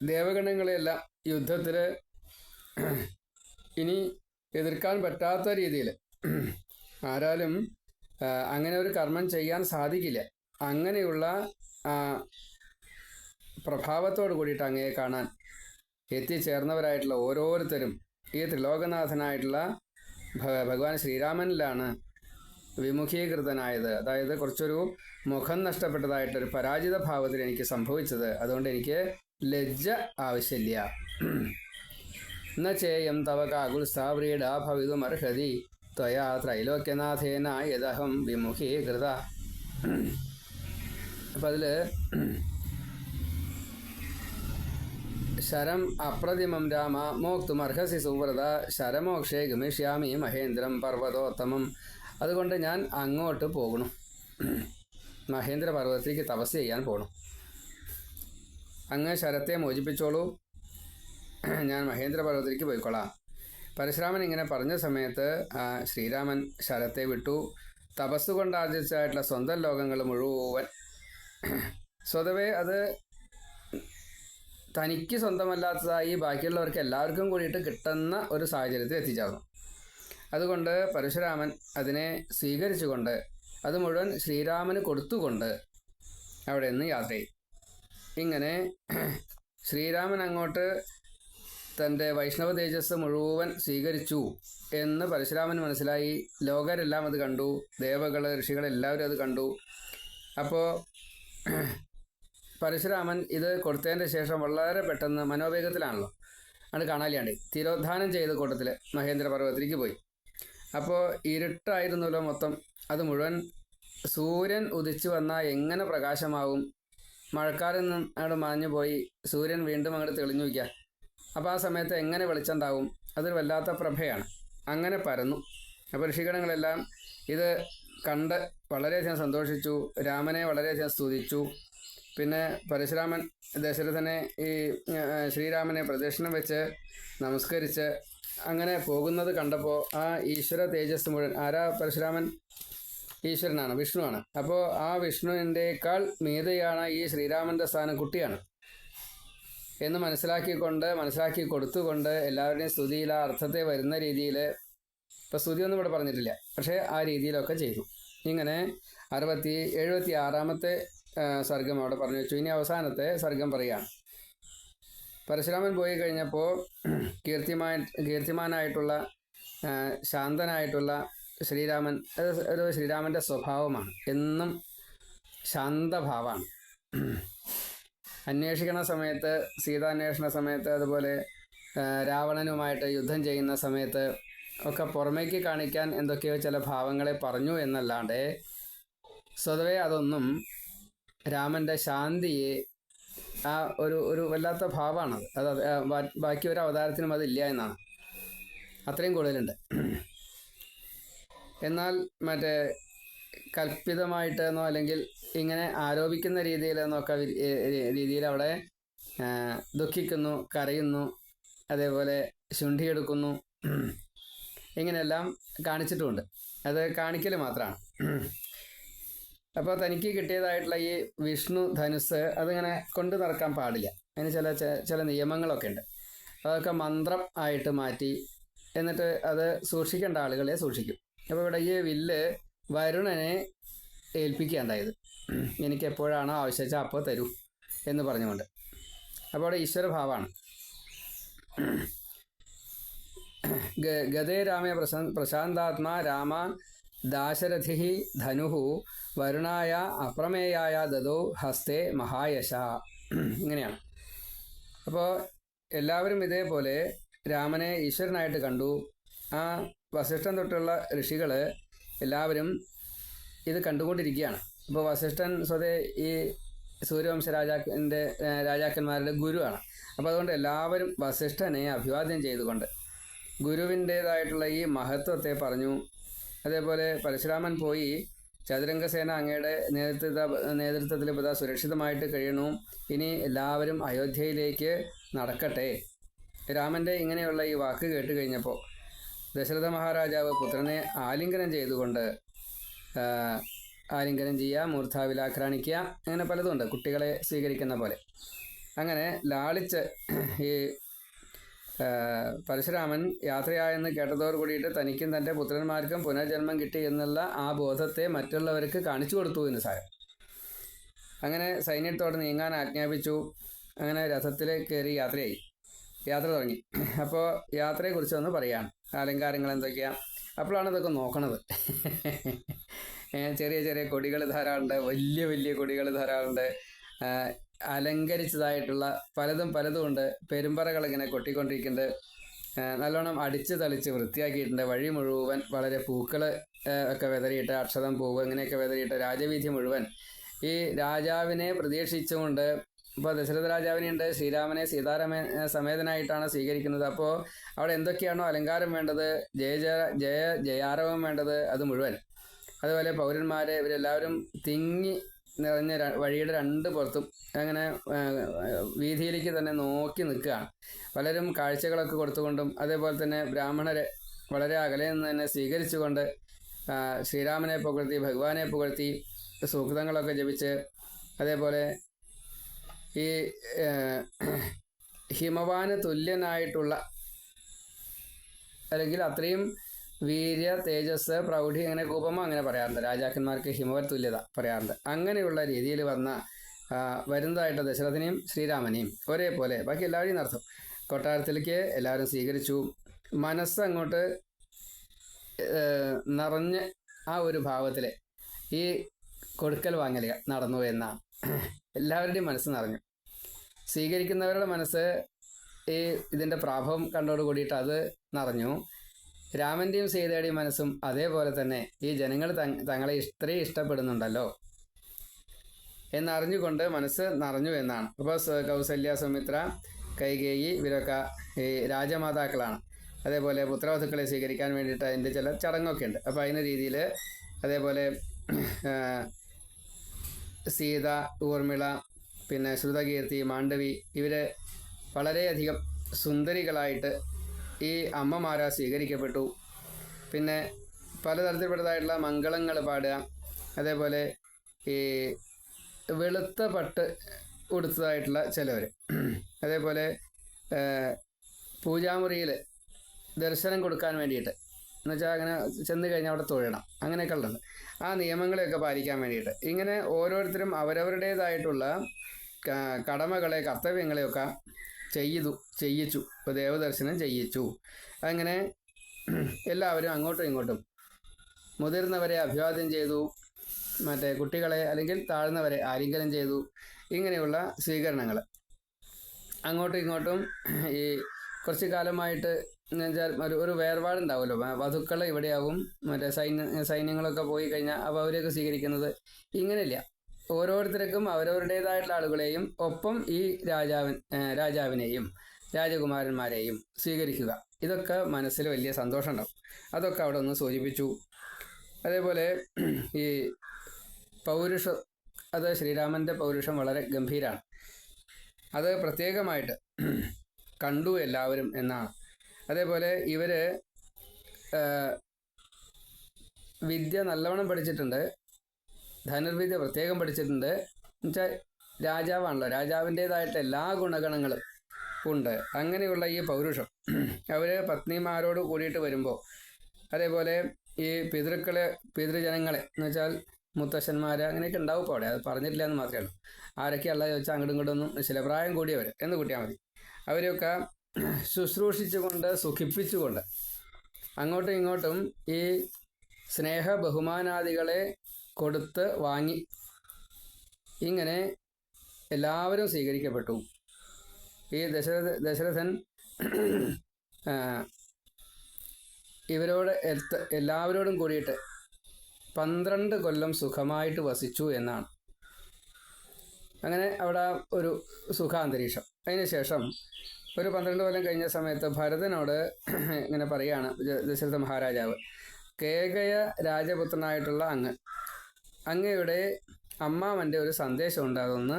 ദേവഗണങ്ങളെയെല്ലാം യുദ്ധത്തിൽ ഇനി എതിർക്കാൻ പറ്റാത്ത രീതിയിൽ ആരാലും അങ്ങനെ ഒരു കർമ്മം ചെയ്യാൻ സാധിക്കില്ല. അങ്ങനെയുള്ള പ്രഭാവത്തോട് കൂടിയിട്ട് അങ്ങയെ കാണാൻ എത്തിച്ചേർന്നവരായിട്ടുള്ള ഓരോരുത്തരും ഈ ത്രിലോകനാഥനായിട്ടുള്ള ഭഗവാൻ ശ്രീരാമനിലാണ് വിമുഖീകൃതനായത്. അതായത് കുറച്ചൊരു മുഖം നഷ്ടപ്പെട്ടതായിട്ടൊരു പരാജിത ഭാവത്തിൽ എനിക്ക് സംഭവിച്ചത്. അതുകൊണ്ട് എനിക്ക് ലജ്ജ ആവശ്യമില്ല. ന ചേയം തവ കാകുൽസ്ഥാവ്രീഡ ഭവിതുമർഹതി ത്വയാ ത്രൈലോക്യനാഥേന യദഹം വിമുഖീകൃത. അപ്പം അതിൽ ശരം അപ്രതിമം രാമ മോക്തുമർഹസി സുവ്രത ശരമോക്ഷേ ഗമിഷ്യാമി മഹേന്ദ്രം പർവ്വതോത്തമം. അതുകൊണ്ട് ഞാൻ അങ്ങോട്ട് പോകണം, മഹേന്ദ്ര പർവ്വതത്തിലേക്ക് തപസ് ചെയ്യാൻ പോകണം. അങ്ങ് ശരത്തെ മോചിപ്പിച്ചോളൂ, ഞാൻ മഹേന്ദ്ര പർവ്വതത്തിലേക്ക് പോയിക്കൊള്ളാം. പരശുരാമൻ ഇങ്ങനെ പറഞ്ഞ സമയത്ത് ശ്രീരാമൻ ശരത്തെ വിട്ടു. തപസ്സുകൊണ്ട് ആർജിച്ചായിട്ടുള്ള സ്വന്തം ലോകങ്ങൾ മുഴുവൻ സ്വതവേ അത് തനിക്ക് സ്വന്തമല്ലാത്തതായി ബാക്കിയുള്ളവർക്ക് എല്ലാവർക്കും കൂടിയിട്ട് കിട്ടുന്ന ഒരു സാഹചര്യത്തിൽ എത്തിച്ചേർന്നു. അതുകൊണ്ട് പരശുരാമൻ അതിനെ സ്വീകരിച്ചുകൊണ്ട് അത് മുഴുവൻ ശ്രീരാമന് കൊടുത്തുകൊണ്ട് അവിടെ നിന്ന് യാത്ര ചെയ്യും. ഇങ്ങനെ ശ്രീരാമൻ അങ്ങോട്ട് തൻ്റെ വൈഷ്ണവ തേജസ് മുഴുവൻ സ്വീകരിച്ചു എന്ന് പരശുരാമൻ മനസ്സിലായി. ലോകരെല്ലാം അത് കണ്ടു, ദേവകൾ ഋഷികളെല്ലാവരും അത് കണ്ടു. അപ്പോൾ പരശുരാമൻ ഇത് കൊടുത്തതിൻ്റെ ശേഷം വളരെ പെട്ടെന്ന് മനോവേഗത്തിലാണല്ലോ അത് കാണാനില്ലാണ്ട് തിരോധാനം ചെയ്ത കൂട്ടത്തിൽ മഹേന്ദ്ര പർവ്വതത്തിലേക്ക് പോയി. അപ്പോൾ ഇരുട്ടായിരുന്നല്ലോ മൊത്തം. അത് മുഴുവൻ സൂര്യൻ ഉദിച്ചു വന്നാൽ എങ്ങനെ പ്രകാശമാവും മഴക്കാലം അങ്ങോട്ട് മാഞ്ഞു പോയി സൂര്യൻ വീണ്ടും അങ്ങോട്ട് തെളിഞ്ഞു വയ്ക്കുക. അപ്പോൾ ആ സമയത്ത് എങ്ങനെ വെളിച്ചമുണ്ടാവും? അതൊരു വല്ലാത്ത പ്രഭയാണ്. അങ്ങനെ പരന്നു. അപ്പോൾ ഋഷിഗണങ്ങളെല്ലാം ഇത് കണ്ട് വളരെയധികം സന്തോഷിച്ചു. രാമനെ വളരെയധികം സ്തുതിച്ചു. പിന്നെ പരശുരാമൻ ദശരഥനെ ഈ ശ്രീരാമനെ പ്രദക്ഷിണം വെച്ച് നമസ്കരിച്ച് അങ്ങനെ പോകുന്നത് കണ്ടപ്പോൾ ആ ഈശ്വര തേജസ് മുഴുവൻ, ആരാ പരശുരാമൻ? ഈശ്വരനാണ്, വിഷ്ണുവാണ്. അപ്പോൾ ആ വിഷ്ണുവിൻ്റെക്കാൾ മീതയാണ് ഈ ശ്രീരാമൻ്റെ സ്ഥാനം, കുട്ടിയാണ് എന്ന് മനസ്സിലാക്കി കൊടുത്തുകൊണ്ട് എല്ലാവരുടെയും സ്തുതിയിൽ ആ അർത്ഥത്തെ വരുന്ന രീതിയിൽ, ഇപ്പോൾ സ്തുതിയൊന്നും ഇവിടെ പറഞ്ഞിട്ടില്ല, പക്ഷേ ആ രീതിയിലൊക്കെ ചെയ്തു. ഇങ്ങനെ 76-ാമത്തെ സർഗം അവിടെ പറഞ്ഞു വെച്ചു. ഇനി അവസാനത്തെ സർഗം പറയുകയാണ്. പരശുരാമൻ പോയി കഴിഞ്ഞപ്പോൾ കീർത്തിമാനായിട്ടുള്ള ശാന്തനായിട്ടുള്ള ശ്രീരാമൻ, ഒരു ശ്രീരാമൻ്റെ സ്വഭാവമാണ്, എന്നും ശാന്തഭാവമാണ്. അന്വേഷിക്കണ സമയത്ത്, സീതാന്വേഷണ സമയത്ത്, അതുപോലെ രാവണനുമായിട്ട് യുദ്ധം ചെയ്യുന്ന സമയത്ത് ഒക്കെ പുറമേക്ക് കാണിക്കാൻ എന്തൊക്കെയോ ചില ഭാവങ്ങളെ പറഞ്ഞു എന്നല്ലാണ്ട് സ്വതവേ അതൊന്നും രാമൻ്റെ ശാന്തിയെ, ആ ഒരു വല്ലാത്ത ഭാവമാണത്. അത് ബാക്കി ഒരു അവതാരത്തിനും അതില്ല എന്നാണ്. അത്രയും കൂടുതലുണ്ട്. എന്നാൽ മറ്റേ കൽപ്പിതമായിട്ടെന്നോ അല്ലെങ്കിൽ ഇങ്ങനെ ആരോപിക്കുന്ന രീതിയിലെന്നൊക്കെ രീതിയിൽ അവിടെ ദുഃഖിക്കുന്നു, കരയുന്നു, അതേപോലെ ശുണ്ഠിയെടുക്കുന്നു, ഇങ്ങനെയെല്ലാം കാണിച്ചിട്ടുമുണ്ട്. അത് കാണിക്കൽ മാത്രമാണ്. അപ്പോൾ തനിക്ക് കിട്ടിയതായിട്ടുള്ള ഈ വിഷ്ണു ധനുസ് അതിങ്ങനെ കൊണ്ടു നടക്കാൻ പാടില്ല. അതിന് ചില നിയമങ്ങളൊക്കെ ഉണ്ട്. അതൊക്കെ മന്ത്രം ആയിട്ട് മാറ്റി എന്നിട്ട് അത് സൂക്ഷിക്കേണ്ട ആളുകളെ സൂക്ഷിക്കും. അപ്പോൾ ഇവിടെ ഈ വില്ല് വരുണനെ ഏൽപ്പിക്കുകയുണ്ടായത്. എനിക്ക് എപ്പോഴാണോ ആവശ്യച്ചാൽ അപ്പോൾ തരൂ എന്ന് പറഞ്ഞുകൊണ്ട്. അപ്പോൾ അവിടെ ഈശ്വരഭാവമാണ്. ഗതേ രാമേ പ്രശാന്താത്മാ രാമ ദാശരഥി ധനുഹു വരുണായ അപ്രമേയായ ദദോ ഹസ്തേ മഹായശ. ഇങ്ങനെയാണ്. അപ്പോൾ എല്ലാവരും ഇതേപോലെ രാമനെ ഈശ്വരനായിട്ട് കണ്ടു. ആ വസിഷ്ഠൻ തൊട്ടുള്ള ഋഷികൾ എല്ലാവരും ഇത് കണ്ടുകൊണ്ടിരിക്കുകയാണ്. അപ്പോൾ വസിഷ്ഠൻ സ്വതേ ഈ സൂര്യവംശ രാജാക്കന്മാരുടെ ഗുരുവാണ്. അപ്പോൾ അതുകൊണ്ട് എല്ലാവരും വസിഷ്ഠനെ അഭിവാദ്യം ചെയ്തുകൊണ്ട് ഗുരുവിൻ്റേതായിട്ടുള്ള ഈ മഹത്വത്തെ പറഞ്ഞു. അതേപോലെ പരശുരാമൻ പോയി ചതുരംഗസേന അങ്ങയുടെ നേതൃത്വത്തിൽ ഇപ്പോൾ സുരക്ഷിതമായിട്ട് കഴിയണു. ഇനി എല്ലാവരും അയോധ്യയിലേക്ക് നടക്കട്ടെ. രാമൻ്റെ ഇങ്ങനെയുള്ള ഈ വാക്ക് കേട്ട് കഴിഞ്ഞപ്പോൾ ദശരഥ മഹാരാജാവ് പുത്രനെ ആലിംഗനം ചെയ്തുകൊണ്ട്, ആലിംഗനം ചെയ്യുക, മൂർധാവിലാക്രാണിക്കുക, അങ്ങനെ പലതുമുണ്ട് കുട്ടികളെ സ്വീകരിക്കുന്ന പോലെ. അങ്ങനെ ലാളിച്ച് ഈ പരശുരാമൻ യാത്രയായെന്ന് കേട്ടതോട് കൂടിയിട്ട് തനിക്കും തൻ്റെ പുത്രന്മാർക്കും പുനർജന്മം കിട്ടി എന്നുള്ള ആ ബോധത്തെ മറ്റുള്ളവർക്ക് കാണിച്ചു കൊടുത്തു എന്ന് സാരം. അങ്ങനെ സൈന്യത്തോട് നീങ്ങാൻ ആജ്ഞാപിച്ചു. അങ്ങനെ രഥത്തിൽ കയറി യാത്ര തുടങ്ങി. അപ്പോൾ യാത്രയെക്കുറിച്ചൊന്ന് പറയുകയാണ്. അലങ്കാരങ്ങൾ എന്തൊക്കെയാണ്? അപ്പോഴാണ് ഇതൊക്കെ നോക്കണത്. ചെറിയ ചെറിയ കൊടികൾ ധാരാളമുണ്ട്, വലിയ വലിയ കൊടികൾ ധാരാളമുണ്ട്, അലങ്കരിച്ചതായിട്ടുള്ള പലതും ഉണ്ട്. പെരുമ്പറകൾ ഇങ്ങനെ കൊട്ടിക്കൊണ്ടിരിക്കുന്നുണ്ട്. നല്ലോണം അടിച്ച് തളിച്ച് വൃത്തിയാക്കിയിട്ടുണ്ട്. വഴി മുഴുവൻ വളരെ പൂക്കൾ ഒക്കെ വിതറിയിട്ട്, അക്ഷതം പൂവ് ഇങ്ങനെയൊക്കെ വിതറിയിട്ട് രാജവീഥി മുഴുവൻ ഈ രാജാവിനെ പ്രതീക്ഷിച്ചുകൊണ്ട്. ഇപ്പോൾ ദശരഥ രാജാവിനെയുണ്ട്, ശ്രീരാമനെ സീതാരാമ സമേതനായിട്ടാണ് സ്വീകരിക്കുന്നത്. അപ്പോൾ അവിടെ എന്തൊക്കെയാണോ അലങ്കാരം വേണ്ടത്, ജയാരവം വേണ്ടത്, അത് മുഴുവൻ. അതുപോലെ പൗരന്മാർ ഇവരെല്ലാവരും തിങ്ങി നിറഞ്ഞ വഴിയുടെ രണ്ട് പുറത്തും അങ്ങനെ വീതിയിലേക്ക് തന്നെ നോക്കി നിൽക്കുകയാണ്. പലരും കാഴ്ചകളൊക്കെ കൊടുത്തുകൊണ്ടും അതേപോലെ തന്നെ ബ്രാഹ്മണരെ വളരെ അകലെ നിന്ന് തന്നെ സ്വീകരിച്ചുകൊണ്ട് ശ്രീരാമനെ പുകഴ്ത്തി, ഭഗവാനെ പുകഴ്ത്തി, സൂക്തങ്ങളൊക്കെ ജപിച്ച്, അതേപോലെ ഈ ഹിമവാന് തുല്യനായിട്ടുള്ള അല്ലെങ്കിൽ അത്രയും വീര്യ, തേജസ്, പ്രൗഢി, അങ്ങനെ കൂപമ അങ്ങനെ പറയാറുണ്ട്. രാജാക്കന്മാർക്ക് ഹിമവൻ തുല്യത പറയാറുണ്ട്. അങ്ങനെയുള്ള രീതിയിൽ വരുന്നതായിട്ട് ദശരഥനെയും ശ്രീരാമനെയും ഒരേപോലെ ബാക്കി എല്ലാവരെയും നടത്തും. കൊട്ടാരത്തിലേക്ക് എല്ലാവരും സ്വീകരിച്ചു. മനസ്സങ്ങോട്ട് നിറഞ്ഞ് ആ ഒരു ഭാവത്തിൽ ഈ കൊടുക്കൽ വാങ്ങലുകൾ നടന്നു എന്നാണ്. എല്ലാവരുടെയും മനസ്സ് നിറഞ്ഞു. സ്വീകരിക്കുന്നവരുടെ മനസ്സ് ഇതിൻ്റെ പ്രാഭവം കണ്ടോട് കൂടിയിട്ട് അത് നിറഞ്ഞു. രാമൻ്റെയും സീതയുടെയും മനസ്സും അതേപോലെ തന്നെ ഈ ജനങ്ങൾ തങ്ങളെ ഇത്രയും ഇഷ്ടപ്പെടുന്നുണ്ടല്ലോ എന്നറിഞ്ഞുകൊണ്ട് മനസ്സ് നിറഞ്ഞു എന്നാണ്. അപ്പോൾ കൗസല്യ, സുമിത്ര, കൈകേയി ഇവരൊക്കെ ഈ രാജമാതാക്കളാണ്. അതേപോലെ പുത്രവധുക്കളെ സ്വീകരിക്കാൻ വേണ്ടിയിട്ട് അതിൻ്റെ ചില ചടങ്ങൊക്കെ ഉണ്ട്. അപ്പോൾ അതിൻ്റെ രീതിയിൽ അതേപോലെ സീത, ഊർമിള, പിന്നെ ശ്രുതകീർത്തി, മാണ്ഡവി ഇവർ വളരെയധികം സുന്ദരികളായിട്ട് ഈ അമ്മമാരാ സ്വീകരിക്കപ്പെട്ടു. പിന്നെ പലതരത്തിൽപ്പെട്ടതായിട്ടുള്ള മംഗളങ്ങൾ പാടുക, അതേപോലെ ഈ വെളുത്ത പട്ട് ഉടുത്തതായിട്ടുള്ള ചിലവർ, അതേപോലെ പൂജാമുറിയിൽ ദർശനം കൊടുക്കാൻ വേണ്ടിയിട്ട് എന്നുവെച്ചാൽ അങ്ങനെ ചെന്ന് കഴിഞ്ഞാൽ അവിടെ തൊഴണം, അങ്ങനെയൊക്കെ ഉള്ളത്. ആ നിയമങ്ങളെയൊക്കെ പാലിക്കാൻ വേണ്ടിയിട്ട് ഇങ്ങനെ ഓരോരുത്തരും അവരവരുടേതായിട്ടുള്ള കടമകളെ, കർത്തവ്യങ്ങളെയൊക്കെ ചെയ്യിച്ചു. ഇപ്പോൾ ദേവദർശനം ചെയ്യിച്ചു. അങ്ങനെ എല്ലാവരും അങ്ങോട്ടും ഇങ്ങോട്ടും മുതിർന്നവരെ അഭിവാദ്യം ചെയ്തു, മറ്റേ കുട്ടികളെ അല്ലെങ്കിൽ താഴ്ന്നവരെ ആലിംഗനം ചെയ്തു. ഇങ്ങനെയുള്ള സ്വീകരണങ്ങൾ അങ്ങോട്ടും ഇങ്ങോട്ടും ഈ കുറച്ച് കാലമായിട്ട് എന്ന് വെച്ചാൽ ഒരു വേർപാടുണ്ടാവുമല്ലോ. വധുക്കൾ ഇവിടെയാവും, മറ്റേ സൈന്യങ്ങളൊക്കെ പോയി കഴിഞ്ഞാൽ അപ്പോൾ അവരെയൊക്കെ സ്വീകരിക്കുന്നത് ഇങ്ങനെയില്ല. ഓരോരുത്തർക്കും അവരവരുടേതായിട്ടുള്ള ആളുകളെയും ഒപ്പം ഈ രാജാവിനെയും രാജകുമാരന്മാരെയും സ്വീകരിക്കുക. ഇതൊക്കെ മനസ്സിൽ വലിയ സന്തോഷം ഉണ്ടാവും. അതൊക്കെ അവിടെ ഒന്ന് സൂചിപ്പിച്ചു. അതേപോലെ ഈ പൗരുഷം, അത് ശ്രീരാമൻ്റെ പൗരുഷം വളരെ ഗംഭീരമാണ്. അത് പ്രത്യേകമായിട്ട് കണ്ടു എല്ലാവരും എന്നാണ്. അതേപോലെ ഇവർ വിദ്യ നല്ലവണ്ണം പഠിച്ചിട്ടുണ്ട്, ധനുർവിദ്യ പ്രത്യേകം പഠിച്ചിട്ടുണ്ട്. എന്നുവെച്ചാൽ രാജാവാണല്ലോ, രാജാവിൻ്റേതായിട്ട് എല്ലാ ഗുണഗണങ്ങളും ഉണ്ട്. അങ്ങനെയുള്ള ഈ പൗരുഷം അവർ പത്നിമാരോട് കൂടിയിട്ട് വരുമ്പോൾ, അതേപോലെ ഈ പിതൃജനങ്ങളെ എന്ന് വെച്ചാൽ മുത്തശ്ശന്മാർ അങ്ങനെയൊക്കെ ഉണ്ടാവും. ഇപ്പോൾ അവിടെ അത് പറഞ്ഞിട്ടില്ല എന്ന് മാത്രമേ ഉള്ളൂ. ആരൊക്കെയുള്ളത് ചോദിച്ചാൽ അങ്ങോട്ടും ഇങ്ങോട്ടൊന്നും ചിലപ്രായം കൂടിയവർ എന്ന് കൂട്ടിയാൽ മതി. അവരെയൊക്കെ ശുശ്രൂഷിച്ചുകൊണ്ട് സുഖിപ്പിച്ചുകൊണ്ട് അങ്ങോട്ടും ഇങ്ങോട്ടും ഈ സ്നേഹ ബഹുമാനാദികളെ കൊടുത്ത് വാങ്ങി ഇങ്ങനെ എല്ലാവരും സ്വീകരിക്കപ്പെട്ടു. ഈ ദശരഥൻ ഇവരോട് എല്ലാവരോടും കൂടിയിട്ട് 12 കൊല്ലം സുഖമായിട്ട് വസിച്ചു എന്നാണ്. അങ്ങനെ അവിടെ ഒരു സുഖാന്തരീക്ഷം. അതിനുശേഷം ഒരു 12 കൊല്ലം കഴിഞ്ഞ സമയത്ത് ഭരതനോട് ഇങ്ങനെ പറയുകയാണ് ദശരഥ മഹാരാജാവ്, കേകയ രാജപുത്രനായിട്ടുള്ള അങ്ങയുടെ അമ്മാവൻ്റെ ഒരു സന്ദേശമുണ്ട്, അതൊന്ന്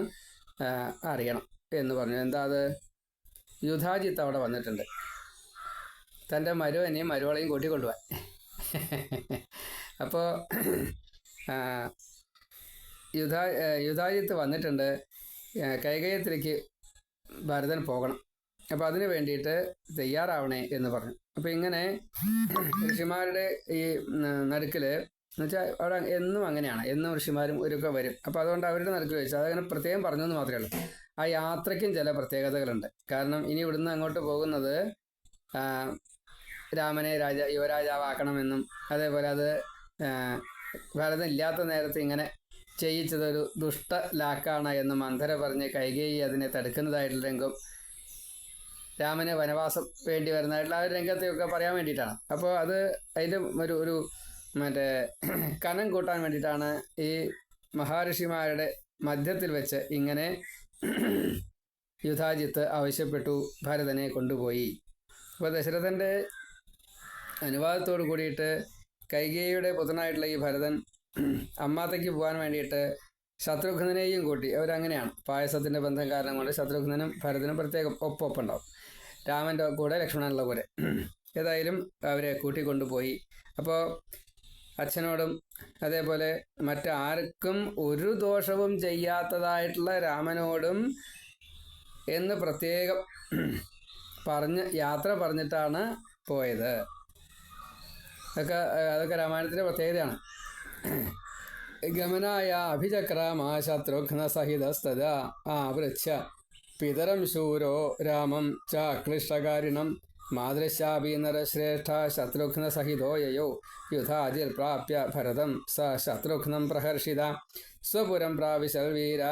അറിയണം എന്ന് പറഞ്ഞു. എന്താ അത്? യുധാജിത്ത് അവിടെ വന്നിട്ടുണ്ട്, തൻ്റെ മരുവനെയും മരുവളെയും കൂട്ടിക്കൊണ്ടുപോവാൻ. അപ്പോൾ യുധാജിത്ത് വന്നിട്ടുണ്ട്, കൈകയത്തിലേക്ക് ഭരതൻ പോകണം, അപ്പോൾ അതിന് വേണ്ടിയിട്ട് തയ്യാറാവണേ എന്ന് പറഞ്ഞു. അപ്പോൾ ഇങ്ങനെ ഋഷിമാരുടെ ഈ നടുക്കിൽ എന്നുവെച്ചാൽ അവിടെ എന്നും അങ്ങനെയാണ്, എന്നും ഋഷിമാരും ഒരുക്കെ വരും. അപ്പോൾ അതുകൊണ്ട് അവരുടെ നടുക്കിൽ വെച്ച് അതങ്ങനെ പ്രത്യേകം പറഞ്ഞു എന്ന് മാത്രമേ ഉള്ളൂ. ആ യാത്രയ്ക്കും ചില പ്രത്യേകതകളുണ്ട്. കാരണം ഇനി ഇവിടുന്ന് അങ്ങോട്ട് പോകുന്നത് രാമനെ യുവരാജാവാക്കണമെന്നും, അതേപോലെ അത് ഭരതൻ ഇല്ലാത്ത നേരത്തെ ഇങ്ങനെ ചെയ്യിച്ചതൊരു ദുഷ്ട ലാക്കാണ് എന്ന് മന്ധര പറഞ്ഞ് കൈകേയി അതിനെ തടുക്കുന്നതായിട്ടുള്ള രംഗം, രാമന് വനവാസം വേണ്ടി വരുന്നതായിട്ടുള്ള ആ ഒരു രംഗത്തെയൊക്കെ പറയാൻ വേണ്ടിയിട്ടാണ്. അപ്പോൾ അത് അതിൻ്റെ ഒരു മറ്റേ കനം കൂട്ടാൻ വേണ്ടിയിട്ടാണ് ഈ മഹാഋഷിമാരുടെ മധ്യത്തിൽ വെച്ച് ഇങ്ങനെ യുധാജിത്ത് ആവശ്യപ്പെട്ടു ഭരതനെ കൊണ്ടുപോയി. അപ്പോൾ ദശരഥൻ്റെ അനുവാദത്തോട് കൂടിയിട്ട് കൈകേയിയുടെ പുത്രനായിട്ടുള്ള ഈ ഭരതൻ അമ്മാത്തേക്ക് പോകാൻ വേണ്ടിയിട്ട് ശത്രുഘ്നെയും കൂട്ടി. അവരങ്ങനെയാണ്, പായസത്തിൻ്റെ ബന്ധം കാരണം കൊണ്ട് ശത്രുഘ്നും ഭരതനും പ്രത്യേകം ഒപ്പുണ്ടാവും, രാമൻ്റെ കൂടെ ലക്ഷ്മണനുള്ള കൂടെ. ഏതായാലും അവരെ കൂട്ടിക്കൊണ്ടുപോയി. അപ്പോൾ അച്ഛനോടും അതേപോലെ മറ്റാർക്കും ഒരു ദോഷവും ചെയ്യാത്തതായിട്ടുള്ള രാമനോടും എന്ന് പ്രത്യേകം യാത്ര പറഞ്ഞിട്ടാണ് പോയത്. അതൊക്കെ രാമായണത്തിൻ്റെ പ്രത്യേകതയാണ്. ഗമനായ അഭിചക്രമാ ശത്രുഘ്നസഹിതസ്തദാ ആവൃച്ഛ പിതരം ശൂരോ രാമം ചാക്ലിഷ്ടകാരിണം മാതൃശാപി നരശ്രേഷ്ഠ ശത്രുഘ്നസഹിതോ യയോ യുധാതിർപ്രാപ്യ ഭരതം സ ശത്രുഘ്നം പ്രഹർഷിത സ്വപുരം പ്രാവിശൽ വീര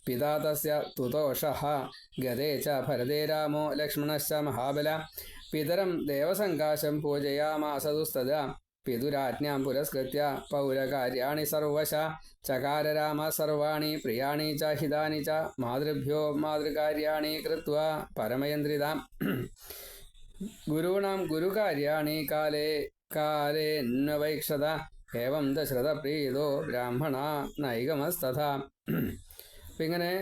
പിതാ തസ്യ തുതോഷഃ ഗതേ ച ഭരതേ രാമോ ലക്ഷ്മണശ്ച മഹാബല പിതരം ദേവസങ്കാശം പൂജയാമാസതുസ്തദാ പിതുരാജ്ഞാം പുരസ്കൃത്യ പൗരകാര്യാണി സർവശ ചകാര രാമ സർവാണി പ്രിയാണി ച ഹിതാനി ച മാതൃഭ്യോ മാതൃകാര്യാണി കൃത്വാ പരമയന്ത്രിതാം ഗുരുണാം ഗുരുകാര്യാണി കാലേ കാലേന്വൈക്ഷത ഏവം ദശരഥപ്രീതോ ബ്രാഹ്മണ നൈകമസ്തഥാ. അപ്പം ഇങ്ങനെ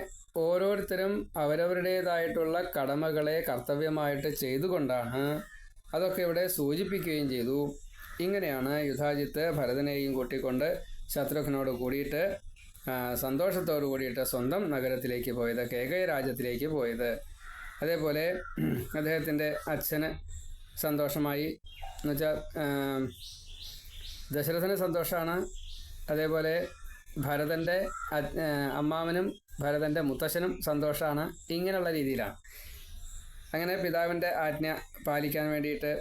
ഓരോരുത്തരും അവരവരുടേതായിട്ടുള്ള കടമകളെ കർത്തവ്യമായിട്ട് ചെയ്തുകൊണ്ടാണ് അതൊക്കെ ഇവിടെ സൂചിപ്പിക്കുകയും ചെയ്തു. ഇങ്ങനെയാണ് യുധാജിത്ത് ഭരതനെയും കൂട്ടിക്കൊണ്ട് ശത്രുഘ്നോട് കൂടിയിട്ട് സന്തോഷത്തോടു കൂടിയിട്ട് സ്വന്തം നഗരത്തിലേക്ക് പോയത്, കേകയ രാജ്യത്തിലേക്ക് പോയത്. അതേപോലെ അദ്ദേഹത്തിൻ്റെ അച്ഛന് സന്തോഷമായി എന്നുവെച്ചാൽ ദശരഥന് സന്തോഷമാണ്. അതേപോലെ ഭരതൻ്റെ അമ്മാവനും ഭരതൻ്റെ മുത്തശ്ശനും സന്തോഷമാണ്. ഇങ്ങനെയുള്ള രീതിയിലാണ്. അങ്ങനെ പിതാവിൻ്റെ ആജ്ഞ പാലിക്കാൻ വേണ്ടിയിട്ട്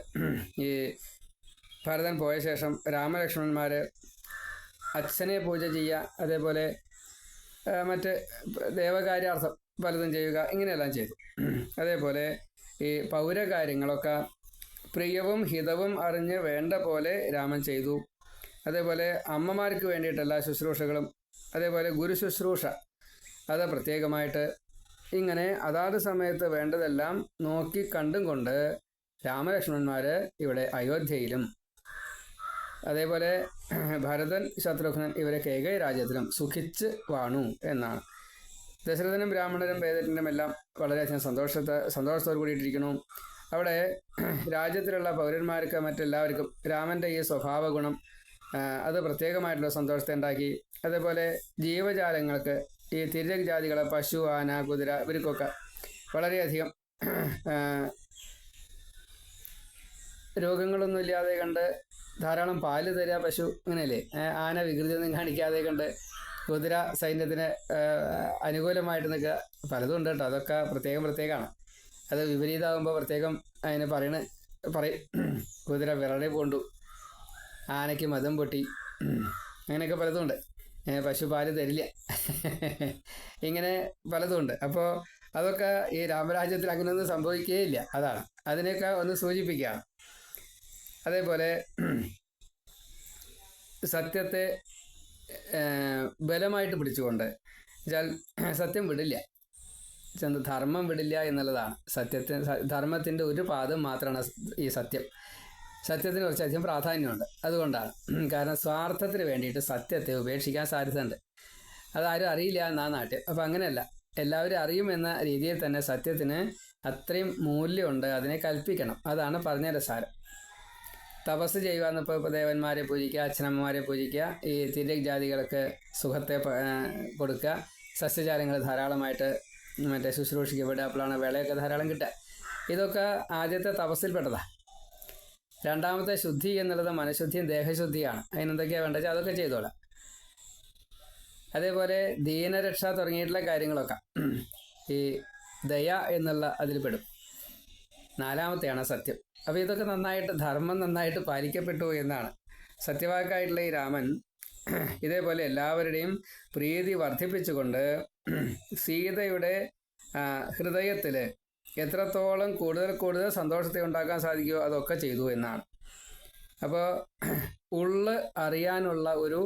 ഈ ഭരതൻ പോയ ശേഷം രാമലക്ഷ്മണന്മാർ അച്ഛനെ പൂജ ചെയ്യുക, അതേപോലെ മറ്റ് ദേവകാര്യാർത്ഥം പലതും ചെയ്യുക, ഇങ്ങനെയെല്ലാം ചെയ്തു. അതേപോലെ ഈ പൗരകാര്യങ്ങളൊക്കെ പ്രിയവും ഹിതവും അറിഞ്ഞ് വേണ്ട പോലെ രാമൻ ചെയ്തു. അതേപോലെ അമ്മമാർക്ക് വേണ്ടിയിട്ടെല്ലാ ശുശ്രൂഷകളും, അതേപോലെ ഗുരു ശുശ്രൂഷ അത് പ്രത്യേകമായിട്ട് ഇങ്ങനെ അതാത് സമയത്ത് വേണ്ടതെല്ലാം നോക്കി കണ്ടും കൊണ്ട് രാമലക്ഷ്മണന്മാർ ഇവിടെ അയോധ്യയിലും അതേപോലെ ഭരതൻ ശത്രുഘ്നൻ ഇവരെ കേകയ രാജ്യത്തിലും സുഖിച്ച് വാണു എന്നാണ്. ദശരഥനും ബ്രാഹ്മണരും വേദനും എല്ലാം വളരെയധികം സന്തോഷത്തോടു കൂടിയിട്ടിരിക്കുന്നു. അവിടെ രാജ്യത്തിലുള്ള പൗരന്മാർക്ക് മറ്റെല്ലാവർക്കും രാമൻ്റെ ഈ സ്വഭാവ ഗുണം അത് പ്രത്യേകമായിട്ടുള്ള സന്തോഷത്തെ ഉണ്ടാക്കി. അതേപോലെ ജീവജാലങ്ങൾക്ക് ഈ തിര്യക് ജാതികളെ പശു, ആന, കുതിര ഇവർക്കൊക്കെ വളരെയധികം രോഗങ്ങളൊന്നും ഇല്ലാതെ കണ്ട് ധാരാളം പാല് തരിക പശു, അങ്ങനെയല്ലേ. ആന വികൃതിയൊന്നും കാണിക്കാതെ കണ്ട് കുതിര സൈന്യത്തിന് അനുകൂലമായിട്ട് നിൽക്കുക, പലതും ഉണ്ട് കേട്ടോ. അതൊക്കെ പ്രത്യേകമാണ്. അത് വിപരീതമാകുമ്പോൾ പ്രത്യേകം അതിന് പറയും. കുതിര വിറളി പൂണ്ടു, ആനയ്ക്ക് മതം പൊട്ടി, അങ്ങനെയൊക്കെ പലതും ഉണ്ട്. പശു പാല് തരില്ല, ഇങ്ങനെ പലതും ഉണ്ട്. അപ്പോൾ അതൊക്കെ ഈ രാമരാജ്യത്തിൽ അങ്ങനെയൊന്നും സംഭവിക്കുകയില്ല. അതാണ് അതിനെയൊക്കെ ഒന്ന് സൂചിപ്പിക്കുകയാണ്. അതേപോലെ സത്യത്തെ ബലമായിട്ട് പിടിച്ചുകൊണ്ട് സത്യം വിടില്ല, ധർമ്മം വിടില്ല എന്നുള്ളതാണ്. ധർമ്മത്തിൻ്റെ ഒരു പാദം മാത്രമാണ് ഈ സത്യം. സത്യത്തിന് കുറച്ചധികം പ്രാധാന്യമുണ്ട്. അതുകൊണ്ടാണ്. കാരണം സ്വാർത്ഥത്തിന് വേണ്ടിയിട്ട് സത്യത്തെ ഉപേക്ഷിക്കാൻ സാധ്യതയുണ്ട്. അതാരും അറിയില്ല എന്നാ നാട്ടിൽ. അപ്പം അങ്ങനെയല്ല, എല്ലാവരും അറിയുമെന്ന രീതിയിൽ തന്നെ സത്യത്തിന് അത്രയും മൂല്യമുണ്ട്. അതിനെ കൽപ്പിക്കണം. അതാണ് പറഞ്ഞതിൻ്റെ സാരം. തപസ് ചെയ്യുക, ഇപ്പോൾ ദേവന്മാരെ പൂജിക്കുക, അച്ഛനമ്മമാരെ പൂജിക്കുക, ഈ തിര്യക് ജാതികൾക്ക് സുഖത്തെ കൊടുക്കുക, സസ്യജാലങ്ങൾ ധാരാളമായിട്ട് മറ്റേ ശുശ്രൂഷിക്കപ്പെടുക, അപ്പോഴാണ് വിളയൊക്കെ ധാരാളം കിട്ടുക. ഇതൊക്കെ ആദ്യത്തെ തപസ്സിൽപ്പെട്ടതാണ്. രണ്ടാമത്തെ ശുദ്ധി എന്നുള്ളത് മനഃശുദ്ധിയും ദേഹശുദ്ധിയാണ്. അതിനെന്തൊക്കെയാണ് വേണ്ടത് വെച്ചാൽ അതൊക്കെ ചെയ്തോളാം. അതേപോലെ ദീനരക്ഷ തുടങ്ങിയിട്ടുള്ള കാര്യങ്ങളൊക്കെ ഈ ദയ എന്നുള്ള അതിൽ പെടും. നാലാമത്തെയാണ് സത്യം. അപ്പോൾ ഇതൊക്കെ നന്നായിട്ട് ധർമ്മം നന്നായിട്ട് പാലിക്കപ്പെട്ടു എന്നാണ്. സത്യവാക്കായിട്ടുള്ള ഈ രാമൻ ഇതേപോലെ എല്ലാവരുടെയും പ്രീതി വർദ്ധിപ്പിച്ചുകൊണ്ട് സീതയുടെ ഹൃദയത്തിൽ എത്രത്തോളം കൂടുതൽ സന്തോഷത്തെ ഉണ്ടാക്കാൻ സാധിക്കുമോ അതൊക്കെ ചെയ്തു എന്നാണ്. അപ്പോൾ ഉള്ള് അറിയാനുള്ള ഒരു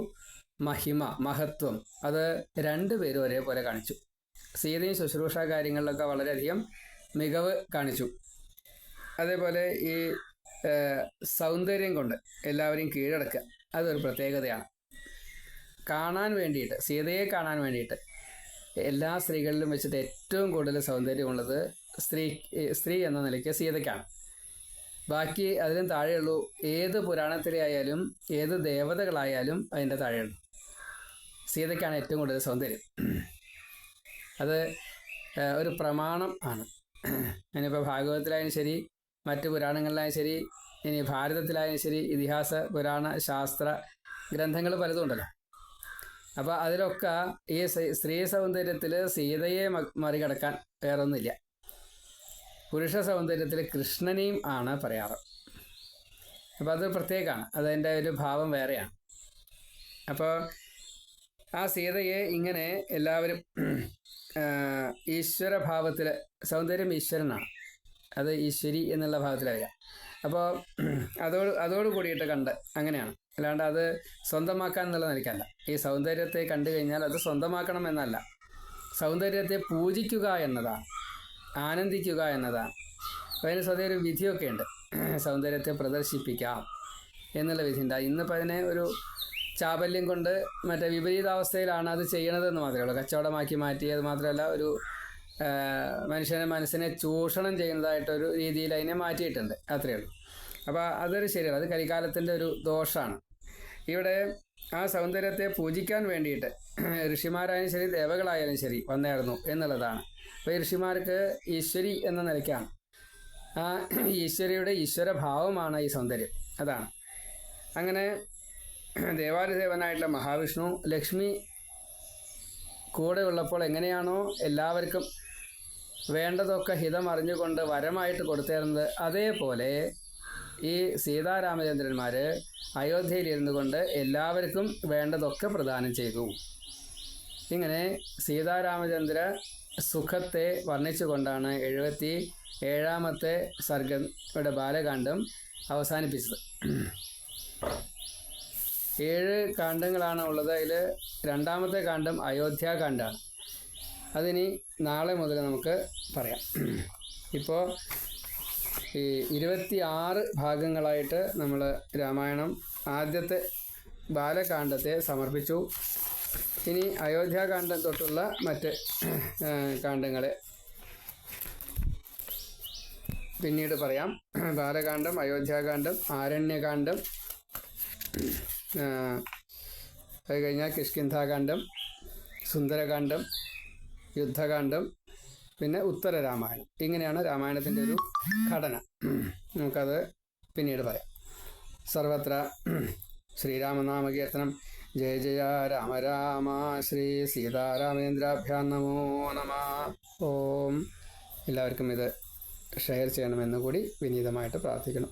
മഹത്വം അത് രണ്ടുപേരും ഒരേപോലെ കാണിച്ചു. സീതയും ശുശ്രൂഷ കാര്യങ്ങളിലൊക്കെ വളരെയധികം മികവ് കാണിച്ചു. അതേപോലെ ഈ സൗന്ദര്യം കൊണ്ട് എല്ലാവരെയും കീഴടക്കുക അതൊരു പ്രത്യേകതയാണ്. കാണാൻ വേണ്ടിയിട്ട്, സീതയെ കാണാൻ വേണ്ടിയിട്ട് എല്ലാ സ്ത്രീകളിലും വെച്ചിട്ട് ഏറ്റവും കൂടുതൽ സൗന്ദര്യമുള്ളത് സ്ത്രീ എന്ന നിലയ്ക്ക് സീതയ്ക്കാണ്. ബാക്കി അതിലും താഴെയുള്ളൂ. ഏത് പുരാണത്തിലെ ആയാലും ഏത് ദേവതകളായാലും അതിൻ്റെ താഴെയുള്ളൂ. സീതയ്ക്കാണ് ഏറ്റവും കൂടുതൽ സൗന്ദര്യം. അത് ഒരു പ്രമാണം ആണ്. ഇനിയിപ്പോൾ ഭാഗവതത്തിലായാലും ശരി, മറ്റ് പുരാണങ്ങളിലായാലും ശരി, ഇനി ഭാരതത്തിലായാലും ശരി, ഇതിഹാസ പുരാണ ശാസ്ത്ര ഗ്രന്ഥങ്ങൾ പലതും ഉണ്ടല്ലോ. അപ്പോൾ അതിലൊക്കെ ഈ സ്ത്രീ സൗന്ദര്യത്തിൽ സീതയെ മറികടക്കാൻ വേറൊന്നുമില്ല. പുരുഷ സൗന്ദര്യത്തിൽ കൃഷ്ണനെയും ആണ് പറയാറ്. അപ്പോൾ അത് പ്രത്യേകമാണ്, അതതിൻ്റെ ഒരു ഭാവം വേറെയാണ്. അപ്പോൾ ആ സീതയെ ഇങ്ങനെ എല്ലാവരും ഈശ്വരഭാവത്തിൽ, സൗന്ദര്യം ഈശ്വരനാണ്. അത് ഈശ്വരി എന്നുള്ള ഭാഗത്തിലാണ് വരിക. അപ്പോൾ അതോട് കൂടിയിട്ട് കണ്ട് അങ്ങനെയാണ്, അല്ലാണ്ട് അത് സ്വന്തമാക്കാൻ എന്നുള്ള നിലയ്ക്കല്ല. ഈ സൗന്ദര്യത്തെ കണ്ടു കഴിഞ്ഞാൽ അത് സ്വന്തമാക്കണം എന്നല്ല, സൗന്ദര്യത്തെ പൂജിക്കുക എന്നതാണ്, ആനന്ദിക്കുക എന്നതാണ്. അപ്പോൾ അതിന് സ്വതേ ഒരു വിധിയൊക്കെ ഉണ്ട്, സൗന്ദര്യത്തെ പ്രദർശിപ്പിക്കാം എന്നുള്ള വിധിയുണ്ട്. ഇന്നിപ്പോൾ അതിനെ ഒരു ചാബല്യം കൊണ്ട് മറ്റേ വിപരീതാവസ്ഥയിലാണ് അത് ചെയ്യണതെന്ന് മാത്രമേ ഉള്ളൂ. കച്ചവടമാക്കി മാറ്റി, അത് മാത്രമല്ല ഒരു മനുഷ്യനെ മനസ്സിനെ ചൂഷണം ചെയ്യുന്നതായിട്ടൊരു രീതിയിൽ അതിനെ മാറ്റിയിട്ടുണ്ട്, അത്രയേ ഉള്ളൂ. അപ്പോൾ അതൊരു ശരിയല്ല, അത് കലികാലത്തിൻ്റെ ഒരു ദോഷമാണ്. ഇവിടെ ആ സൗന്ദര്യത്തെ പൂജിക്കാൻ വേണ്ടിയിട്ട് ഋഷിമാരായാലും ശരി ദേവകളായാലും ശരി വന്നായിരുന്നു എന്നുള്ളതാണ്. അപ്പോൾ ഈ ഋഷിമാർക്ക് ഈശ്വരി എന്ന നിലയ്ക്കാണ്, ആ ഈശ്വരിയുടെ ഈശ്വരഭാവമാണ് ഈ സൗന്ദര്യം, അതാണ്. അങ്ങനെ ദേവാദിദേവനായിട്ടുള്ള മഹാവിഷ്ണു ലക്ഷ്മി കൂടെ ഉള്ളപ്പോൾ എങ്ങനെയാണോ എല്ലാവർക്കും വേണ്ടതൊക്കെ ഹിതം അറിഞ്ഞുകൊണ്ട് വരമായിട്ട് കൊടുത്തേരുന്നത്, അതേപോലെ ഈ സീതാരാമചന്ദ്രന്മാർ അയോധ്യയിലിരുന്നു കൊണ്ട് എല്ലാവർക്കും വേണ്ടതൊക്കെ പ്രദാനം ചെയ്തു. ഇങ്ങനെ സീതാരാമചന്ദ്ര സുഖത്തെ വർണ്ണിച്ചുകൊണ്ടാണ് 77ാമത്തെ സർഗയുടെ ബാലകാന്ഡം അവസാനിപ്പിച്ചത്. 7 കാണ്ഡങ്ങളാണ് ഉള്ളത്. അതിൽ 2ാമത്തെ കാണ്ഡം അയോധ്യാകാന്ഡാണ്. അതിനി നാളെ മുതൽ നമുക്ക് പറയാം. ഇപ്പോൾ ഈ 26 ഭാഗങ്ങളായിട്ട് നമ്മൾ രാമായണം ആദ്യത്തെ ബാലകാന്ഡത്തെ സമർപ്പിച്ചു. ഇനി അയോധ്യാകാന്ഡം തൊട്ടുള്ള മറ്റ് കാണ്ഡങ്ങളെ പിന്നീട് പറയാം. ബാലകാന്ഡം, അയോധ്യാകാന്ഡം, ആരണ്യകാന്ഡം, അത് കഴിഞ്ഞാൽ കിഷ്കിന്ധാകാന്ഡം, സുന്ദരകാന്ഡം, യുദ്ധകാന്ഡം, പിന്നെ ഉത്തര രാമായണം. ഇങ്ങനെയാണ് രാമായണത്തിൻ്റെ ഒരു ഘടന. നമുക്കത് പിന്നീട് പറയാം. സർവത്ര ശ്രീരാമനാമകീർത്തനം. ജയ ജയ രാമ രാമ. ശ്രീ സീതാരാമേന്ദ്രാഭ്യാം നമോ നമ. ഓം. എല്ലാവർക്കും ഇത് ഷെയർ ചെയ്യണമെന്ന് കൂടി വിനീതമായിട്ട് പ്രാർത്ഥിക്കണം.